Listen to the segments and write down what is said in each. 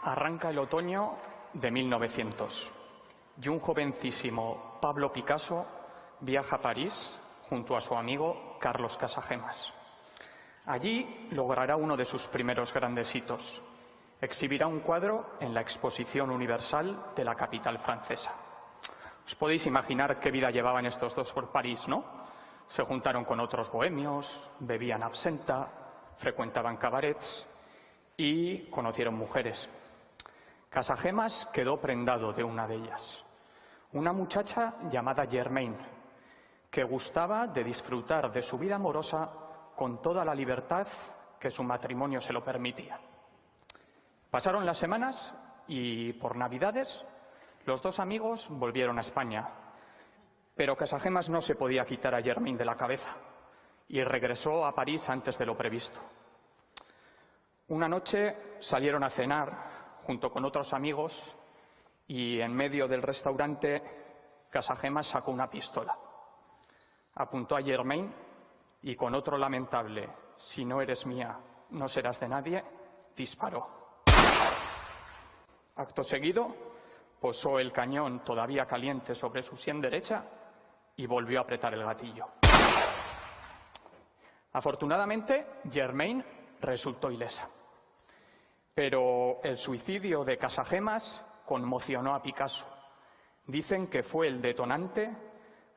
Arranca el otoño de 1900 y un jovencísimo Pablo Picasso viaja a París junto a su amigo Carlos Casagemas. Allí logrará uno de sus primeros grandes hitos. Exhibirá un cuadro en la Exposición Universal de la capital francesa. Os podéis imaginar qué vida llevaban estos dos por París, ¿no? Se juntaron con otros bohemios, bebían absenta, frecuentaban cabarets y conocieron mujeres. Casagemas quedó prendado de una de ellas, una muchacha llamada Germaine, que gustaba de disfrutar de su vida amorosa con toda la libertad que su matrimonio se lo permitía. Pasaron las semanas y por Navidades los dos amigos volvieron a España, pero Casagemas no se podía quitar a Germaine de la cabeza y regresó a París antes de lo previsto. Una noche salieron a cenar junto con otros amigos y en medio del restaurante Casagemas sacó una pistola. Apuntó a Germaine y con otro lamentable "si no eres mía, no serás de nadie", disparó. Acto seguido, posó el cañón todavía caliente sobre su sien derecha y volvió a apretar el gatillo. Afortunadamente, Germaine resultó ilesa. Pero el suicidio de Casagemas conmocionó a Picasso. Dicen que fue el detonante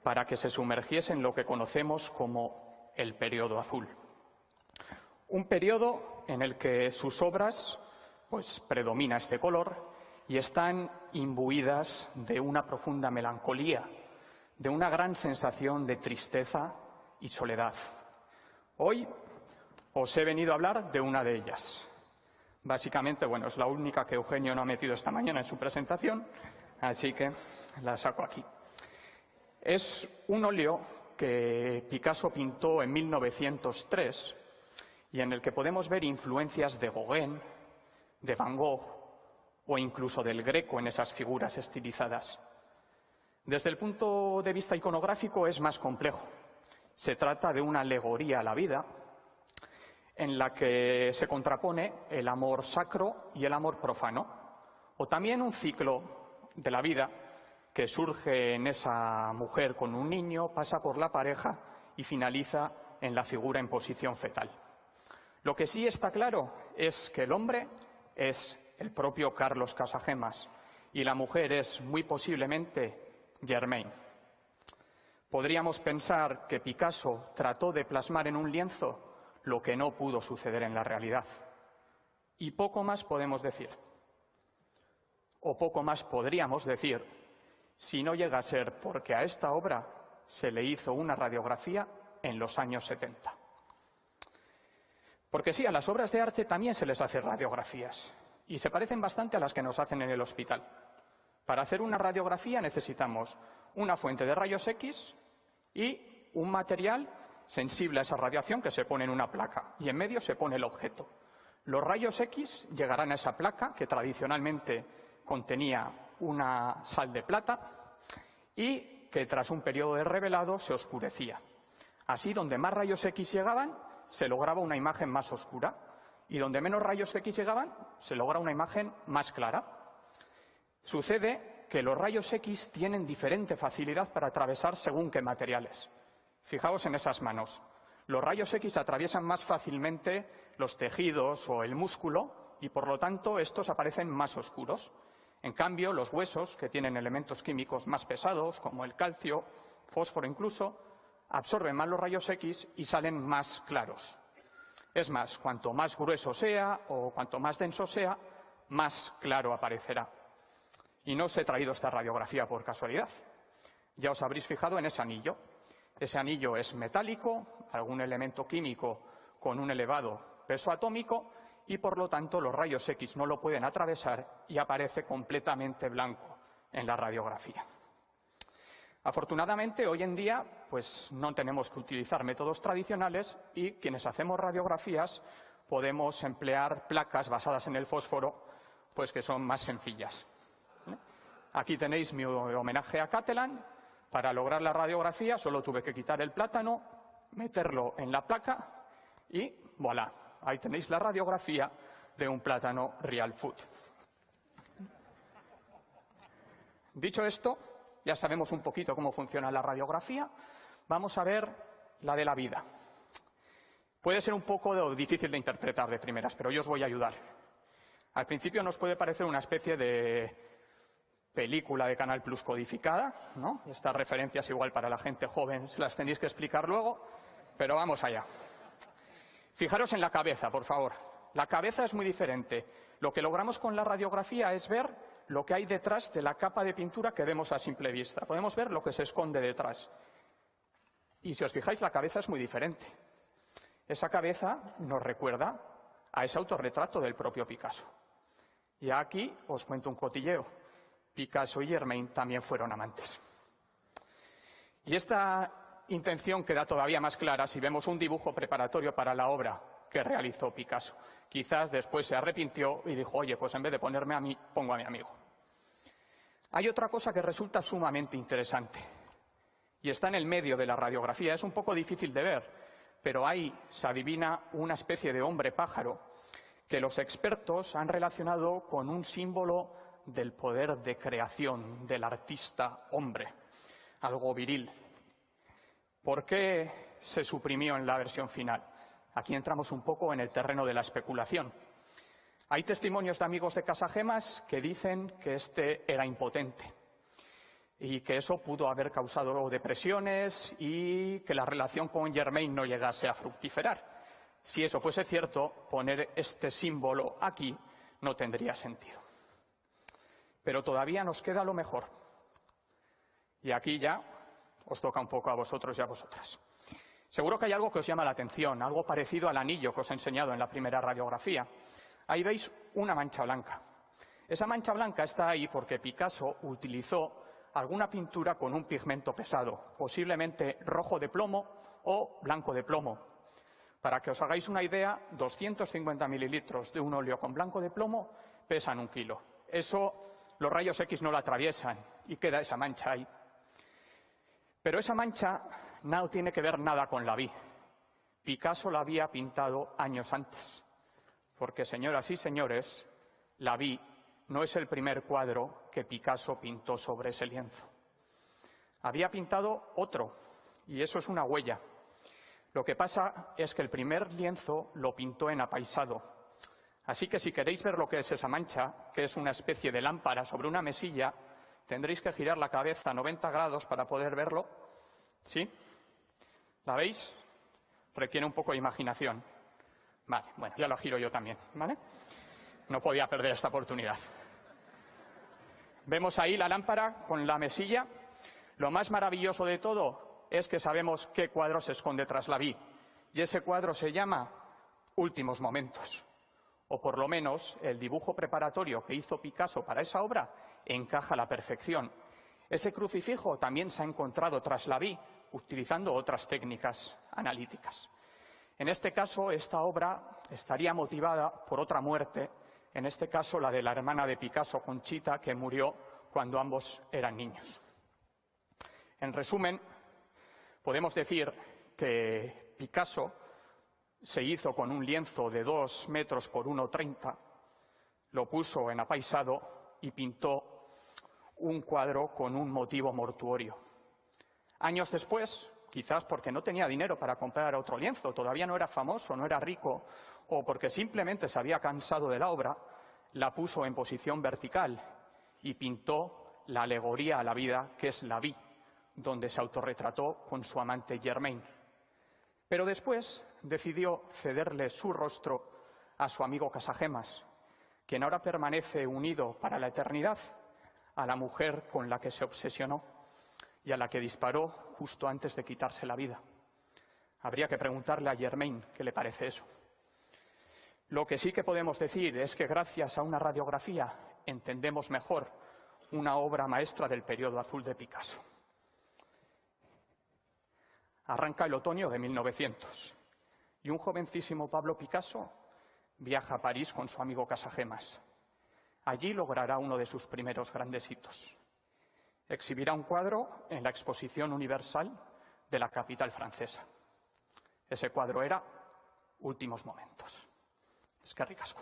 para que se sumergiese en lo que conocemos como el periodo azul. Un periodo en el que sus obras predomina este color y están imbuidas de una profunda melancolía, de una gran sensación de tristeza y soledad. Hoy os he venido a hablar de una de ellas. Básicamente, es la única que Eugenio no ha metido esta mañana en su presentación, así que la saco aquí. Es un óleo que Picasso pintó en 1903 y en el que podemos ver influencias de Gauguin, de Van Gogh o incluso del Greco en esas figuras estilizadas. Desde el punto de vista iconográfico es más complejo. Se trata de una alegoría a la vida en la que se contrapone el amor sacro y el amor profano, o también un ciclo de la vida que surge en esa mujer con un niño, pasa por la pareja y finaliza en la figura en posición fetal. Lo que sí está claro es que el hombre es el propio Carlos Casagemas y la mujer es muy posiblemente Germaine. Podríamos pensar que Picasso trató de plasmar en un lienzo lo que no pudo suceder en la realidad. Y poco más podemos decir, o poco más podríamos decir, si no llega a ser porque a esta obra se le hizo una radiografía en los años 70. Porque sí, a las obras de arte también se les hace radiografías, y se parecen bastante a las que nos hacen en el hospital. Para hacer una radiografía necesitamos una fuente de rayos X y un material sensible a esa radiación que se pone en una placa y en medio se pone el objeto. Los rayos X llegarán a esa placa que tradicionalmente contenía una sal de plata y que tras un periodo de revelado se oscurecía. Así, donde más rayos X llegaban, se lograba una imagen más oscura y donde menos rayos X llegaban, se logra una imagen más clara. Sucede que los rayos X tienen diferente facilidad para atravesar según qué materiales. Fijaos en esas manos. Los rayos X atraviesan más fácilmente los tejidos o el músculo y, por lo tanto, estos aparecen más oscuros. En cambio, los huesos, que tienen elementos químicos más pesados, como el calcio, fósforo incluso, absorben más los rayos X y salen más claros. Es más, cuanto más grueso sea o cuanto más denso sea, más claro aparecerá. Y no os he traído esta radiografía por casualidad. Ya os habréis fijado en ese anillo. Ese anillo es metálico, algún elemento químico con un elevado peso atómico y, por lo tanto, los rayos X no lo pueden atravesar y aparece completamente blanco en la radiografía. Afortunadamente, hoy en día, no tenemos que utilizar métodos tradicionales y quienes hacemos radiografías podemos emplear placas basadas en el fósforo, que son más sencillas. Aquí tenéis mi homenaje a Catalan. Para lograr la radiografía solo tuve que quitar el plátano, meterlo en la placa y voilà, ahí tenéis la radiografía de un plátano real food. Dicho esto, ya sabemos un poquito cómo funciona la radiografía. Vamos a ver la de la vida. Puede ser un poco difícil de interpretar de primeras, pero yo os voy a ayudar. Al principio nos puede parecer una especie de película de Canal Plus codificada, ¿no? Estas referencias igual para la gente joven se las tenéis que explicar luego, pero vamos allá. Fijaros en la cabeza, por favor. La cabeza es muy diferente. Lo que logramos con la radiografía es ver lo que hay detrás de la capa de pintura que vemos a simple vista. Podemos ver lo que se esconde detrás. Y si os fijáis, la cabeza es muy diferente. Esa cabeza nos recuerda a ese autorretrato del propio Picasso. Y aquí os cuento un cotilleo. Picasso y Germain también fueron amantes. Y esta intención queda todavía más clara si vemos un dibujo preparatorio para la obra que realizó Picasso. Quizás después se arrepintió y dijo, oye, pues en vez de ponerme a mí, pongo a mi amigo. Hay otra cosa que resulta sumamente interesante y está en el medio de la radiografía. Es un poco difícil de ver, pero ahí se adivina una especie de hombre pájaro que los expertos han relacionado con un símbolo del poder de creación del artista hombre, algo viril. ¿Por qué se suprimió en la versión final? Aquí entramos un poco en el terreno de la especulación. Hay testimonios de amigos de Casagemas que dicen que este era impotente y que eso pudo haber causado depresiones y que la relación con Germain no llegase a fructiferar. Si eso fuese cierto, poner este símbolo aquí no tendría sentido. Pero todavía nos queda lo mejor. Y aquí ya os toca un poco a vosotros y a vosotras. Seguro que hay algo que os llama la atención, algo parecido al anillo que os he enseñado en la primera radiografía. Ahí veis una mancha blanca. Esa mancha blanca está ahí porque Picasso utilizó alguna pintura con un pigmento pesado, posiblemente rojo de plomo o blanco de plomo. Para que os hagáis una idea, 250 mililitros de un óleo con blanco de plomo pesan 1 kilo. Eso los rayos X no lo atraviesan y queda esa mancha ahí. Pero esa mancha no tiene que ver nada con la Vie. Picasso la había pintado años antes. Porque, señoras y señores, la Vie no es el primer cuadro que Picasso pintó sobre ese lienzo. Había pintado otro, y eso es una huella. Lo que pasa es que el primer lienzo lo pintó en apaisado. Así que si queréis ver lo que es esa mancha, que es una especie de lámpara sobre una mesilla, tendréis que girar la cabeza a 90 grados para poder verlo. ¿Sí? ¿La veis? Requiere un poco de imaginación. Vale, bueno, ya lo giro yo también, ¿vale? No podía perder esta oportunidad. Vemos ahí la lámpara con la mesilla. Lo más maravilloso de todo es que sabemos qué cuadro se esconde tras la Vie. Y ese cuadro se llama Últimos momentos. O por lo menos el dibujo preparatorio que hizo Picasso para esa obra encaja a la perfección. Ese crucifijo también se ha encontrado tras la Vie, utilizando otras técnicas analíticas. En este caso, esta obra estaría motivada por otra muerte, en este caso la de la hermana de Picasso, Conchita, que murió cuando ambos eran niños. En resumen, podemos decir que Picasso se hizo con un lienzo de 2 metros por 1,30, lo puso en apaisado y pintó un cuadro con un motivo mortuorio. Años después, quizás porque no tenía dinero para comprar otro lienzo, todavía no era famoso, no era rico, o porque simplemente se había cansado de la obra, la puso en posición vertical y pintó la alegoría a la vida, que es la Vie, donde se autorretrató con su amante Germain. Pero después decidió cederle su rostro a su amigo Casagemas, quien ahora permanece unido para la eternidad a la mujer con la que se obsesionó y a la que disparó justo antes de quitarse la vida. Habría que preguntarle a Germain qué le parece eso. Lo que sí que podemos decir es que gracias a una radiografía entendemos mejor una obra maestra del periodo azul de Picasso. Arranca el otoño de 1900 y un jovencísimo Pablo Picasso viaja a París con su amigo Casagemas. Allí logrará uno de sus primeros grandes hitos. Exhibirá un cuadro en la Exposición Universal de la capital francesa. Ese cuadro era Últimos momentos. Eskerrik asko.